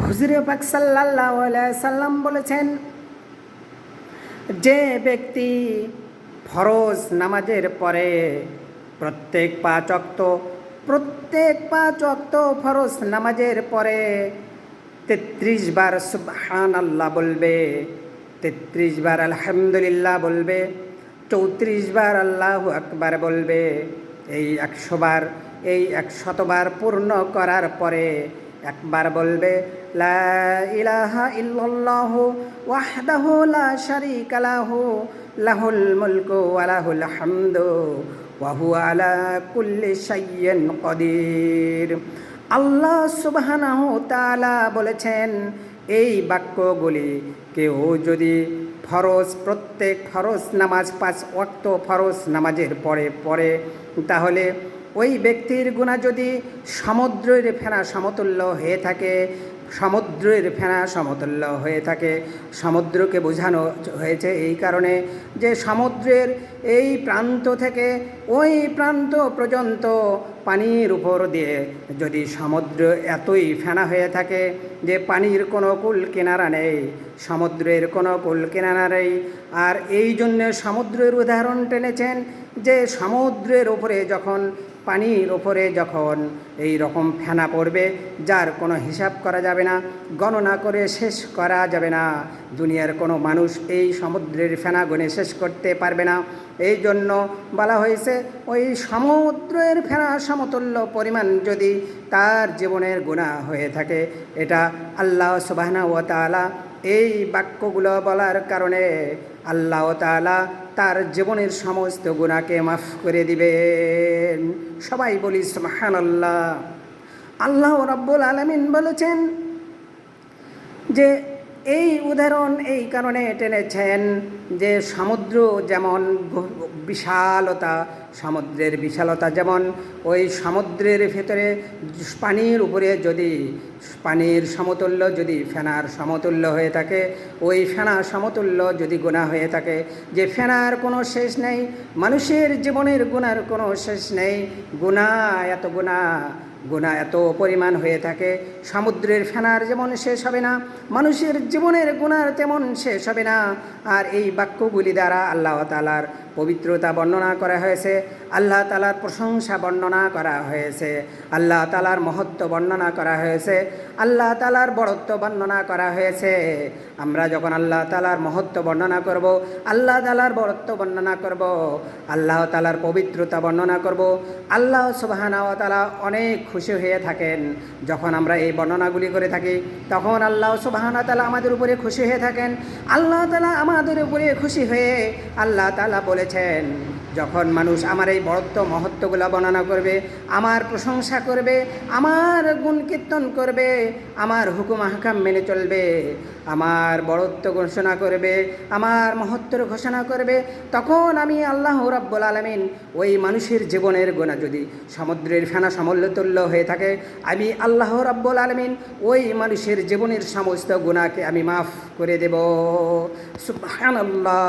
হুজুর পাক সাল্লাল্লাহু আলাইহি সাল্লাম বলেছেন, যে ব্যক্তি ফরজ নামাজের পরে প্রত্যেক পাঁচ ওয়াক্ত ফরজ নামাজের পরে ৩৩ বার সুবহানাল্লাহ বলবে, ৩৩ বার আলহামদুলিল্লাহ বলবে, ৩৪ বার আল্লাহু আকবার বলবে, এই ১০০ বার, এই ১০০ বার পূর্ণ করার পরে একবার বলবে লা ইলাহা ইল্লাল্লাহু ওয়াহদাহু লা শারীকা লাহু লাহুল মুলকু ওয়া লাহুল হামদু ওয়া হুয়া আলা কুল্লি শাইইন কাদির। আল্লাহ সুবহানাহু তাআলা বলেছেন, এই বাক্যগুলি কেউ যদি প্রত্যেক ফরজ নামাজ ৫ ওয়াক্ত ফরজ নামাজের পরে পড়ে, তাহলে ওই ব্যক্তির গুনাহ যদি সমুদ্রের ফেনা সমতুল্য হয়ে থাকে, সমুদ্রকে বোঝানো হয়েছে এই কারণে যে সমুদ্রের এই প্রান্ত থেকে ওই প্রান্ত পর্যন্ত পানির উপর দিয়ে যদি সমুদ্র এতই ফেনা হয়ে থাকে যে পানির কোনো কুল কিনারা নেই, সমুদ্রের কোনো কুল কিনারা নেই। আর এই জন্য সমুদ্রের উদাহরণ টেনেছেন যে সমুদ্রের উপরে যখন, পানির ওপরে যখন এই রকম ফেনা পড়বে, যার কোনো হিসাব করা যাবে না, গণনা করে শেষ করা যাবে না, দুনিয়ার কোনো মানুষ এই সমুদ্রের ফেনা গুনে শেষ করতে পারবে না। এই জন্য বলা হয়েছে, ওই সমুদ্রের ফেনা সমতুল্য পরিমাণ যদি তার জীবনের গুনাহ হয়ে থাকে, এটা আল্লাহ সুবহানাহু ওয়া তাআলা এই বাক্যগুলো বলার কারণে আল্লাহ তাআলা তার জীবনের সমস্ত গুনাহকে মাফ করে দিবেন। সবাই বলি সুবহানাল্লাহ। আল্লাহ রাব্বুল আলামিন বলেছেন যে এই উদাহরণ এই কারণে টেনেছেন যে সমুদ্র যেমন সমুদ্রের বিশালতা যেমন, ওই সমুদ্রের ভেতরে পানির উপরে যদি পানির সমতুল্য যদি ফেনার সমতুল্য হয়ে থাকে, ওই ফেনা সমতুল্য যদি গুনাহ হয়ে থাকে, যে ফেনার কোনো শেষ নেই, মানুষের জীবনের গুনার কোনো শেষ নেই, গুনাহ এত পরিমাণ হয়ে থাকে, সমুদ্রের ফেনার যেমন শেষ হবে না, মানুষের জীবনের গুনার তেমন শেষ হবে না। আর এই বাক্যগুলি দ্বারা আল্লাহ তাআলার পবিত্রতা বর্ণনা করা হয়েছে, আল্লাহ তাআলার প্রশংসা বর্ণনা করা হয়েছে, আল্লাহ তাআলার মহত্ব বর্ণনা করা হয়েছে, আল্লাহ তাআলার বড়ত্ব বর্ণনা করা হয়েছে। আমরা যখন আল্লাহ তাআলার মহত্ব বর্ণনা করব, আল্লাহ তাআলার বড়ত্ব বর্ণনা করব, আল্লাহ তাআলার পবিত্রতা বর্ণনা করব, আল্লাহ সুবহানাহু ওয়া তাআলা অনেক খুশি হয়ে থাকেন। যখন আমরা এই বর্ণনাগুলি করে থাকি, তখন আল্লাহ সুবহানাহু ওয়া তাআলা আমাদের উপরে খুশি হয়ে থাকেন। আল্লাহ তাআলা আমাদের উপরে খুশি হয়ে আল্লাহ তাআলা বলেছেন, যখন মানুষ আমার এই বড়ত্ব মহত্বগুলো বর্ণনা করবে, আমার প্রশংসা করবে, আমার গুণ কীর্তন করবে, আমার হুকুম আহকাম মেনে চলবে, আমার বড়ত্ব ঘোষণা করবে, আমার মহত্বর ঘোষণা করবে, তখন আমি আল্লাহ রাব্বুল আলামিন ওই মানুষের জীবনের গুনাহ যদি সমুদ্রের ফেনা সমতুল্য হয়ে থাকে, আমি আল্লাহ রাব্বুল আলামিন ওই মানুষের জীবনের সমস্ত গুনাহকে আমি মাফ করে দেব। সুবহানাল্লাহ।